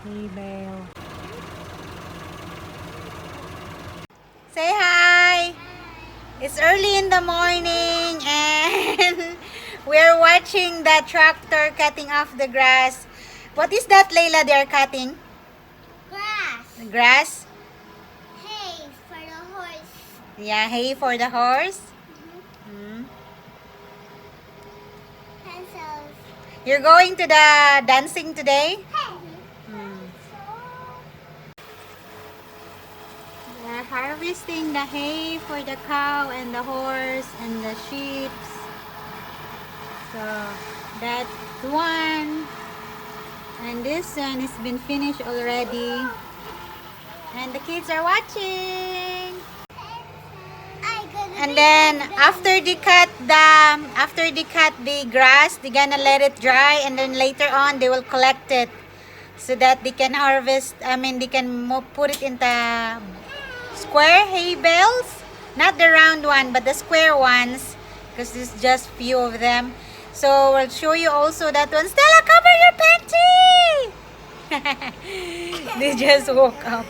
Hay bale. Say hi! It's early in the morning and we're watching the tractor cutting off the grass. What is that, Layla, they're cutting? Grass. The grass? Hay for the horse. Yeah, hay for the horse. Pencils. You're going to the dancing today? Hey. They're harvesting the hay for the cow and the horse and the sheep. So that's one. And this one has been finished already. And the kids are watching. And then after they cut the grass, they're gonna let it dry, and then later on they will collect it so that they can harvest. They can put it in the square hay bales, not the round one, but the square ones, because there's just few of them. So we'll show you also that one. Stella, cover your panty. They just woke up.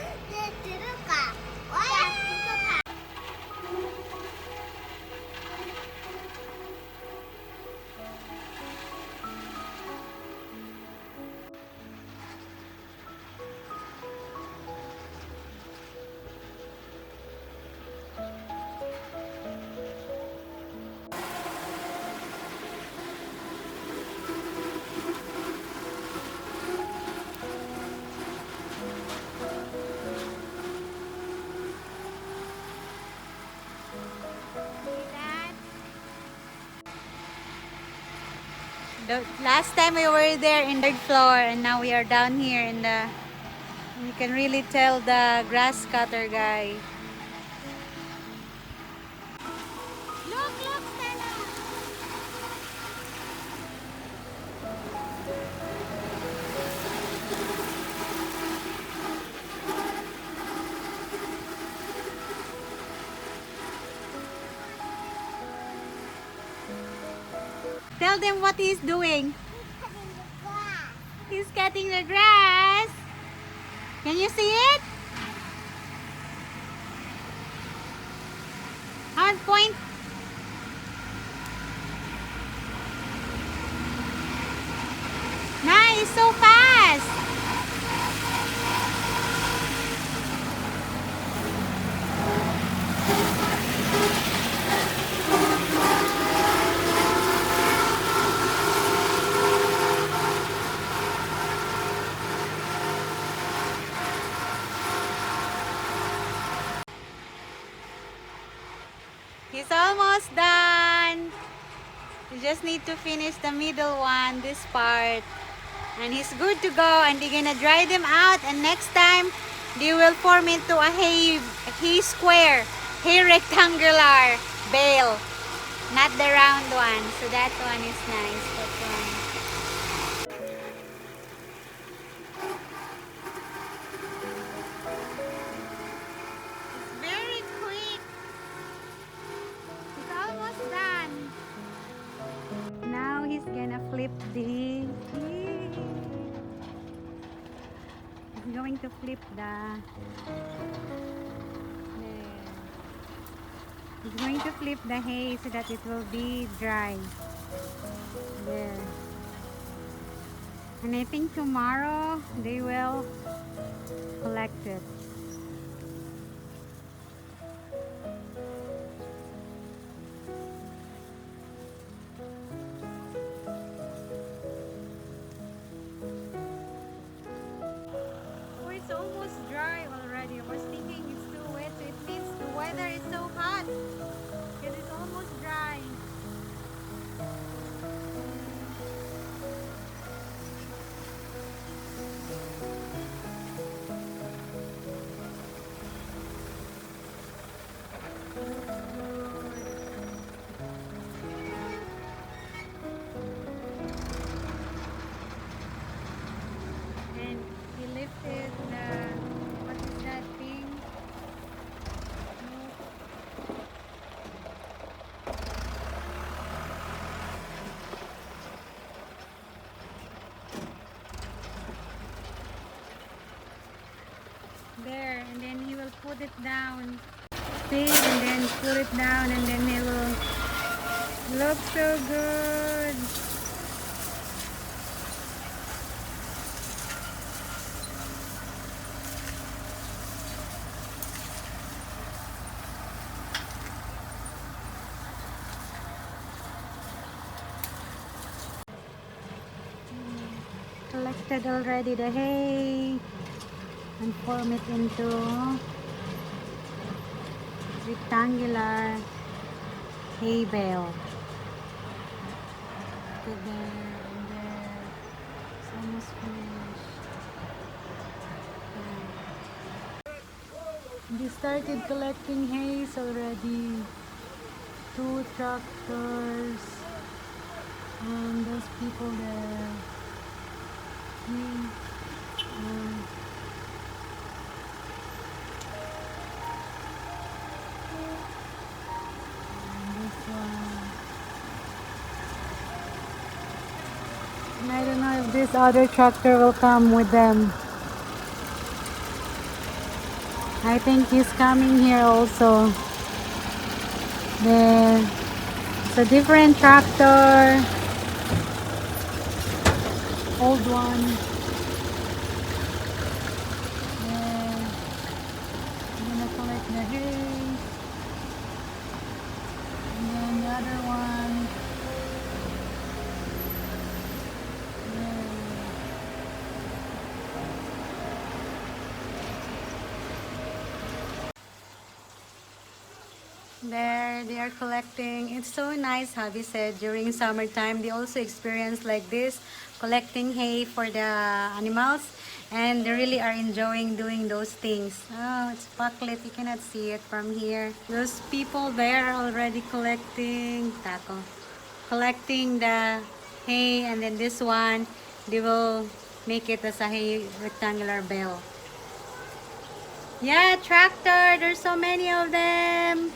The last time we were there in the third floor, and now we are down here in the. You can really tell the grass cutter guy. Look, Stella. Tell them what he's doing. He's cutting the grass. He's cutting the grass. Can you see it? On point. Nice, so fast. He's almost done. You just need to finish the middle one, this part. And he's good to go, and they're gonna dry them out, and next time they will form into a hay square, hay rectangular bale, not the round one. So that one is nice. That one. It's very quick. It's almost done. Now he's gonna flip this. He's going to flip the. He's going to flip the hay so that it will be dry. There. And I think tomorrow they will collect it. Oh, it's almost dry already. I was thinking it's too wet, so it means the weather is so hot. Because it's almost dry. And he lifted the, what is that thing? put it down. See, and then put it down, and then it will look so good. Collected already the hay and form it into rectangular hay bale. Put there and there. It's almost finished. They started collecting hays already. 2 tractors and those people there. Um, this one. And I don't know if this other tractor will come with them. I think he's coming here also. There. It's a different tractor. Old one. There. I'm gonna collect the hay. And then the other one. There, they are collecting. It's so nice, Hubby said, during summertime they also experience like this, collecting hay for the animals, and they really are enjoying doing those things. Oh, it's backlit, you cannot see it from here. Those people there are already collecting collecting the hay, and then this one, they will make it as a hay rectangular bale. Yeah, tractor, there's so many of them.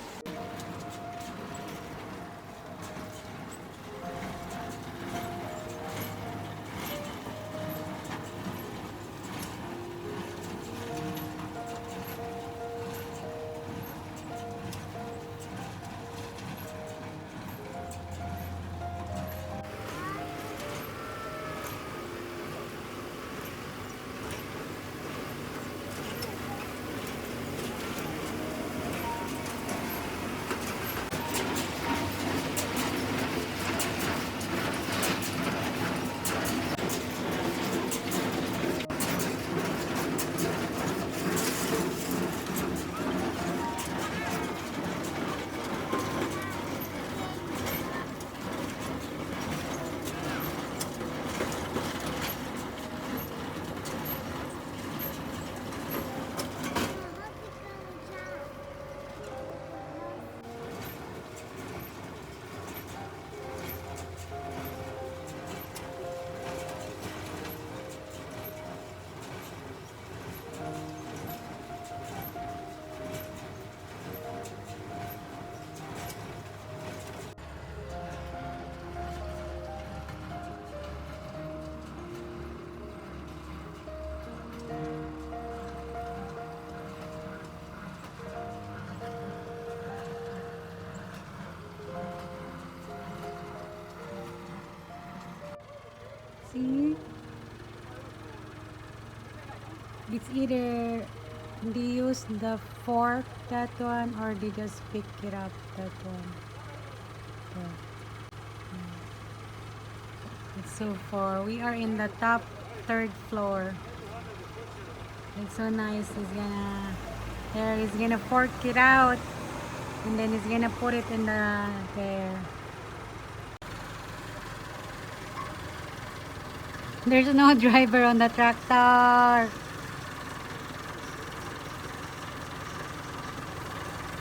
See? It's either they use the fork, that one, or they just pick it up, that one. Yeah. It's so far. We are in the top 3rd floor. It's so nice. He's gonna fork it out, and then he's gonna put it in there. There's no driver on the tractor.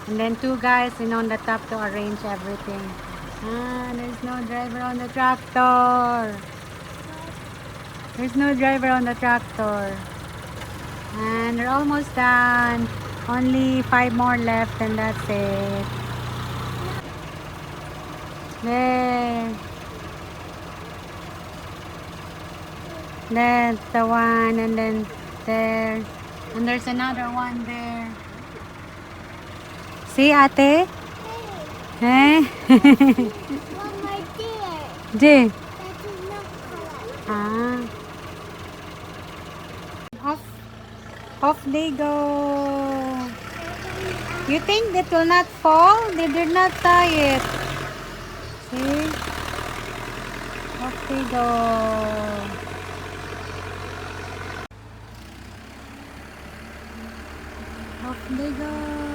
And then 2 guys on the top to arrange everything. There's no driver on the tractor. There's no driver on the tractor. And they're almost done. Only 5 more left, and that's it. There. That's the one, and then there. And there's another one there. See, ate? Hey, Eh? one more deer. Jay. That is not color. Ah. Off. Off they go. You think that will not fall? They did not tie it. See? Off they go. Off they go.